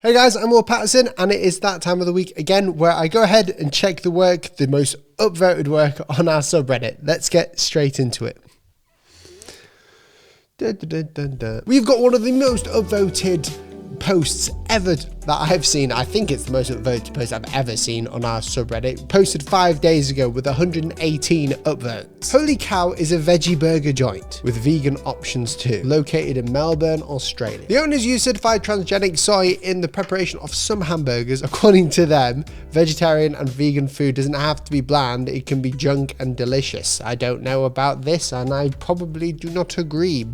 Hey guys, I'm Paterson, and it is that time of the week again where I go ahead and check the work, the most upvoted work on our subreddit. Let's get straight into it. We've got one of the most upvoted posts ever that I've seen. I think it's the most upvoted post I've ever seen on our subreddit. Posted 5 days ago with 118 upvotes. Holy Cow is a veggie burger joint with vegan options too, located in Melbourne, Australia. The owners use certified transgenic soy in the preparation of some hamburgers. According to them, vegetarian and vegan food doesn't have to be bland, it can be junk and delicious. I don't know about this, and I probably do not agree.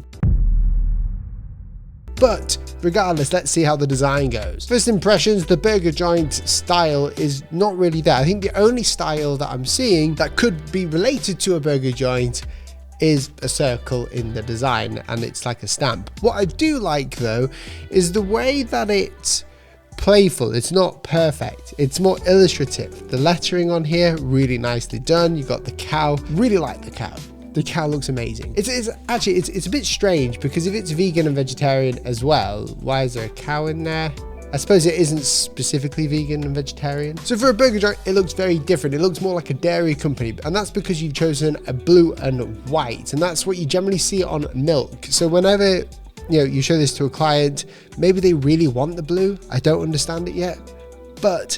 But regardless, let's see how the design goes. First impressions, the burger joint style is not really there. I think the only style that I'm seeing that could be related to a burger joint is a circle in the design, and it's like a stamp. What I do like though is the way that it's playful. It's not perfect, it's more illustrative. The lettering on here, really nicely done. You got the cow, really like the cow. The cow looks amazing. It's a bit strange because if it's vegan and vegetarian as well, why is there a cow in there? I suppose it isn't specifically vegan and vegetarian. So for a burger joint, it looks very different. It looks more like a dairy company, and that's because you've chosen a blue and white, and that's what you generally see on milk. So whenever you show this to a client, maybe they really want the blue. I don't understand it yet, but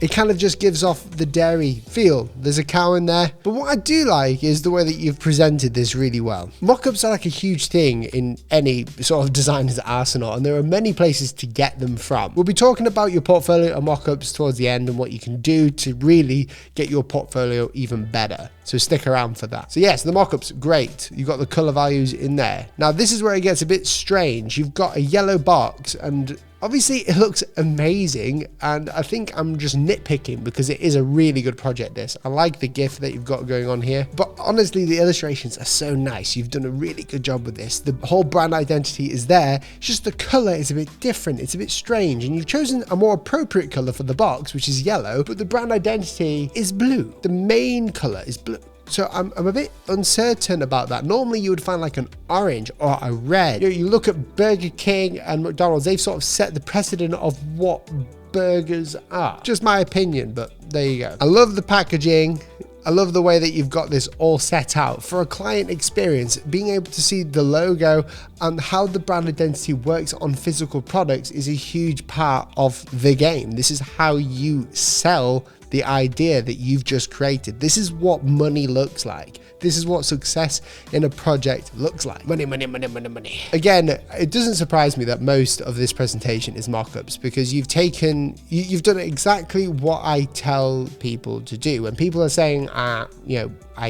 it kind of just gives off the dairy feel. There's a cow in there. But what I do like is the way that you've presented this really well. Mock-ups are like a huge thing in any sort of designer's arsenal, and there are many places to get them from. We'll be talking about your portfolio of mock-ups towards the end and what you can do to really get your portfolio even better. So stick around for that. So yes, the mock-up's great. You've got the color values in there. Now this is where it gets a bit strange. You've got a yellow box, and obviously it looks amazing, and I think I'm just nitpicking because it is a really good project this. I like the GIF that you've got going on here, but honestly the illustrations are so nice. You've done a really good job with this. The whole brand identity is there. It's just the color is a bit different. It's a bit strange, and you've chosen a more appropriate color for the box, which is yellow, but the brand identity is blue. The main color is blue. So I'm a bit uncertain about that. Normally you would find like an orange or a red. You look at Burger King and McDonald's, they've sort of set the precedent of what burgers are. Just my opinion, but there you go. I love the packaging. I love the way that you've got this all set out. For a client experience, being able to see the logo and how the brand identity works on physical products is a huge part of the game. This is how you sell the idea that you've just created. This is what money looks like. This is what success in a project looks like. Money, money, money, money, money. Again, it doesn't surprise me that most of this presentation is mock-ups, because you've done exactly what I tell people to do. When people are saying, I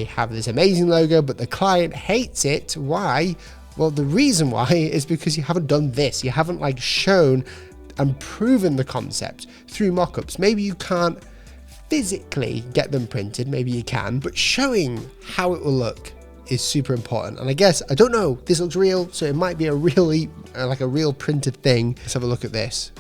have this amazing logo, but the client hates it. Why? Well, the reason why is because you haven't done this. You haven't shown and proven the concept through mock-ups. Maybe you can't physically get them printed, maybe you can, but showing how it will look is super important. And I guess, I don't know, this looks real, so it might be a really like a real printed thing. Let's have a look at this.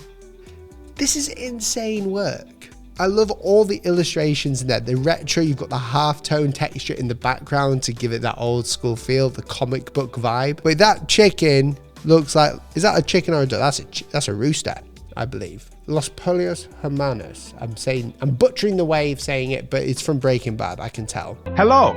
This is insane work. I love all the illustrations in there. The retro, you've got the half-tone texture in the background to give it that old school feel, the comic book vibe. Wait, that chicken looks like, is that a chicken or a duck? That's a rooster, I believe. Los Pollos Hermanos. I'm butchering the way of saying it, but it's from Breaking Bad, I can tell. Hello,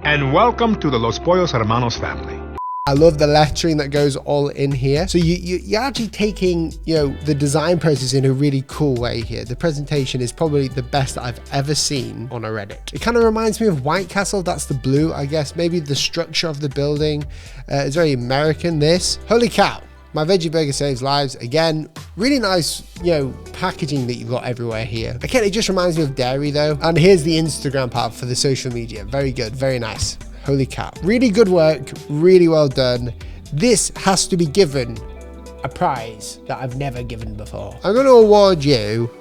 and welcome to the Los Pollos Hermanos family. I love the lettering that goes all in here. So you're actually taking, the design process in a really cool way here. The presentation is probably the best that I've ever seen on a Reddit. It kind of reminds me of White Castle. That's the blue, I guess. Maybe the structure of the building. It's very American, this. Holy cow. My veggie burger saves lives. Again, really nice, packaging that you've got everywhere here. Again, it just reminds me of dairy though. And here's the Instagram part for the social media. Very good, very nice. Holy cow. Really good work, really well done. This has to be given a prize that I've never given before. I'm going to award you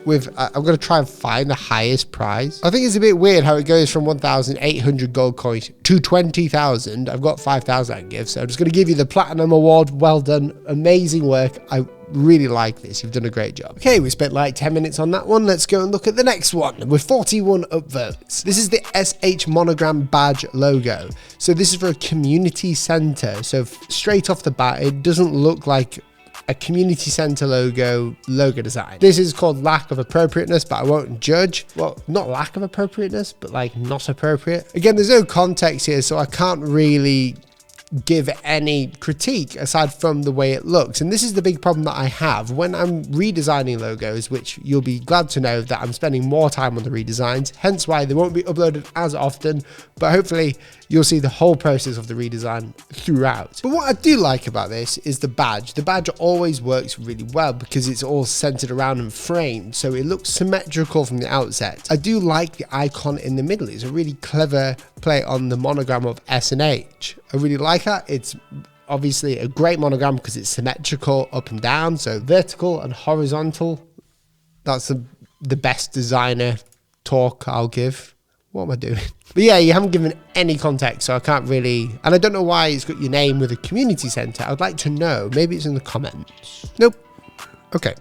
with, I'm going to try and find the highest prize. I think it's a bit weird how it goes from 1,800 gold coins to 20,000. I've got 5,000 I can give, so I'm just going to give you the platinum award. Well done. Amazing work. I really like this. You've done a great job. Okay, we spent like 10 minutes on that one. Let's go and look at the next one with 41 upvotes. This is the SH monogram badge logo. So this is for a community center. So straight off the bat, it doesn't look like a community center logo design. This is called lack of appropriateness, but I won't judge. Well, not lack of appropriateness, but like not appropriate. Again, there's no context here, so I can't really give any critique aside from the way it looks. And this is the big problem that I have when I'm redesigning logos, which you'll be glad to know that I'm spending more time on the redesigns, hence why they won't be uploaded as often, but hopefully you'll see the whole process of the redesign throughout. But what I do like about this is the badge. The badge always works really well because it's all centered around and framed, so it looks symmetrical from the outset. I do like the icon in the middle. It's a really clever play on the monogram of S and H. I really like that. It's obviously a great monogram because it's symmetrical up and down, so vertical and horizontal. That's the best designer talk I'll give. What am I doing? But yeah, you haven't given any context, so I can't really, and I don't know why it's got your name with a community center. I'd like to know. Maybe it's in the comments. Nope. Okay.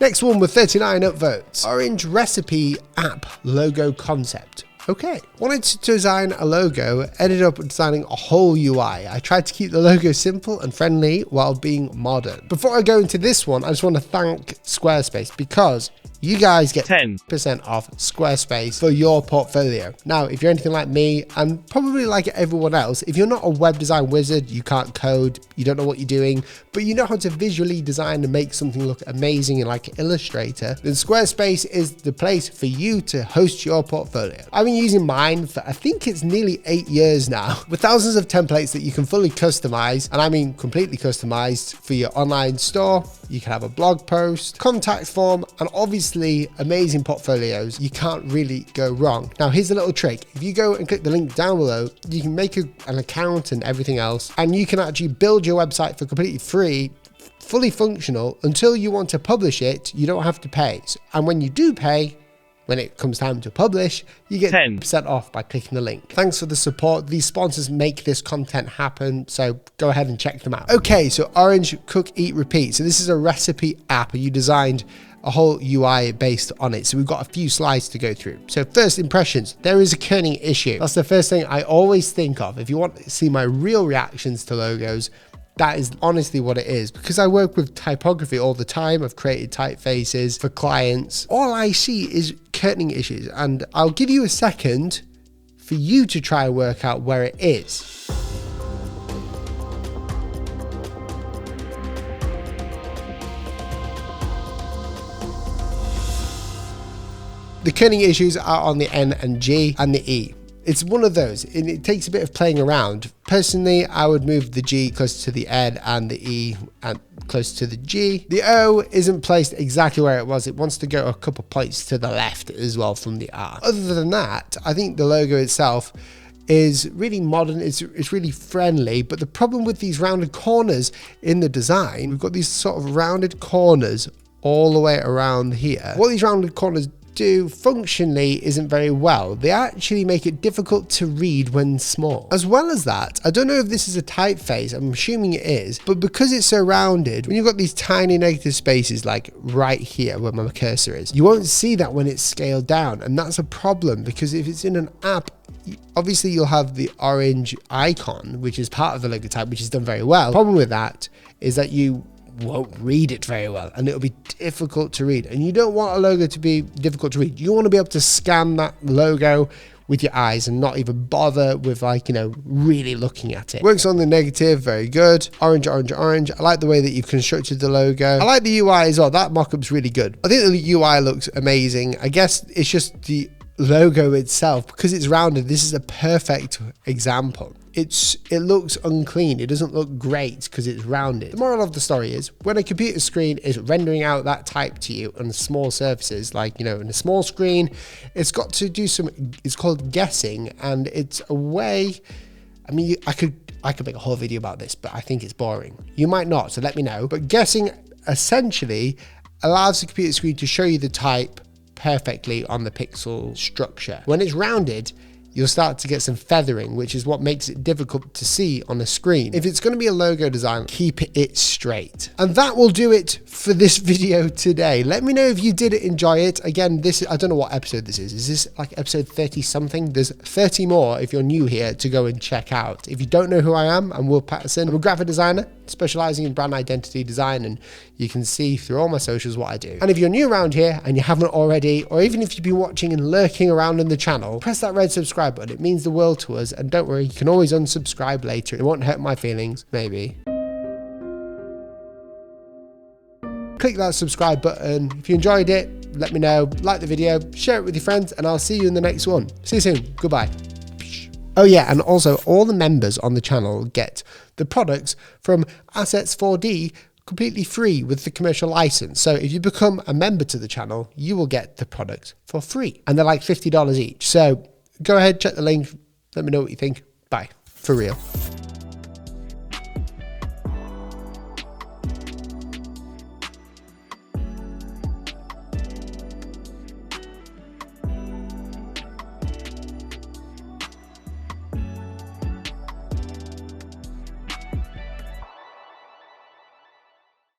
Next one with 39 upvotes. Orange recipe app logo concept. Okay. Wanted to design a logo, ended up designing a whole UI. I tried to keep the logo simple and friendly while being modern. Before I go into this one, I just want to thank Squarespace because you guys get 10% off Squarespace for your portfolio. Now, if you're anything like me, and probably like everyone else, if you're not a web design wizard, you can't code, you don't know what you're doing, but you know how to visually design and make something look amazing in like Illustrator, then Squarespace is the place for you to host your portfolio. I've been using mine for, I think it's nearly 8 years now, with thousands of templates that you can fully customize, and I mean completely customized for your online store. You can have a blog post, contact form, and obviously amazing portfolios. You can't really go wrong. Now, here's a little trick. If you go and click the link down below, you can make an account and everything else, and you can actually build your website for completely free, fully functional. Until you want to publish it, you don't have to pay. And when you do pay, when it comes time to publish, you get 10% off by clicking the link. Thanks for the support. These sponsors make this content happen, so go ahead and check them out. Okay, so Orange Cook Eat Repeat. So this is a recipe app, and you designed a whole UI based on it. So we've got a few slides to go through. So first impressions, there is a kerning issue. That's the first thing I always think of. If you want to see my real reactions to logos, that is honestly what it is, because I work with typography all the time. I've created typefaces for clients. All I see is kerning issues, and I'll give you a second for you to try and work out where it is. The kerning issues are on the N and G and the E. It's one of those, and it takes a bit of playing around. Personally, I would move the G close to the N and the E and close to the G. The O isn't placed exactly where it was. It wants to go a couple points to the left as well from the R. Other than that, I think the logo itself is really modern. It's really friendly, but the problem with these rounded corners in the design, we've got these sort of rounded corners all the way around here. What these rounded corners do functionally isn't very well. They actually make it difficult to read when small. As well as that, I don't know if this is a typeface, I'm assuming it is, but because it's so rounded, when you've got these tiny negative spaces like right here where my cursor is, you won't see that when it's scaled down, and that's a problem because if it's in an app, obviously you'll have the orange icon, which is part of the logo type, which is done very well. The problem with that is that you won't read it very well, and it'll be difficult to read, and you don't want a logo to be difficult to read. You want to be able to scan that logo with your eyes and not even bother with, like, you know, really looking at it. Works on the negative, very good. Orange, orange, orange. I like the way that you've constructed the logo. I like the UI as well. That mock-up's really good. I think the UI looks amazing. I guess it's just the logo itself, because it's rounded. This is a perfect example. It looks unclean. It doesn't look great because it's rounded. The moral of the story is, when a computer screen is rendering out that type to you on small surfaces, like, you know, in a small screen, it's got to do some, it's called guessing, and it's a way, I mean, I could make a whole video about this, but I think it's boring. You might not, so let me know. But guessing essentially allows the computer screen to show you the type perfectly on the pixel structure. When it's rounded, you'll start to get some feathering, which is what makes it difficult to see on a screen. If it's going to be a logo design, keep it straight. And that will do it for this video today. Let me know if you did enjoy it. Again, I don't know what episode this is. Is this like episode 30 something? There's 30 more if you're new here to go and check out. If you don't know who I am, I'm Will Paterson. I'm a graphic designer, specializing in brand identity design, and you can see through all my socials what I do. And if you're new around here and you haven't already, or even if you've been watching and lurking around in the channel, press that red subscribe button. It means the world to us, and don't worry, you can always unsubscribe later. It won't hurt my feelings, maybe. Click that subscribe button. If you enjoyed it, let me know, like the video, share it with your friends, and I'll see you in the next one. See you soon. Goodbye. Oh yeah, and also all the members on the channel get the products from Assets 4D completely free with the commercial license. So if you become a member to the channel, you will get the product for free. And they're like $50 each. So go ahead, check the link. Let me know what you think. Bye. For real.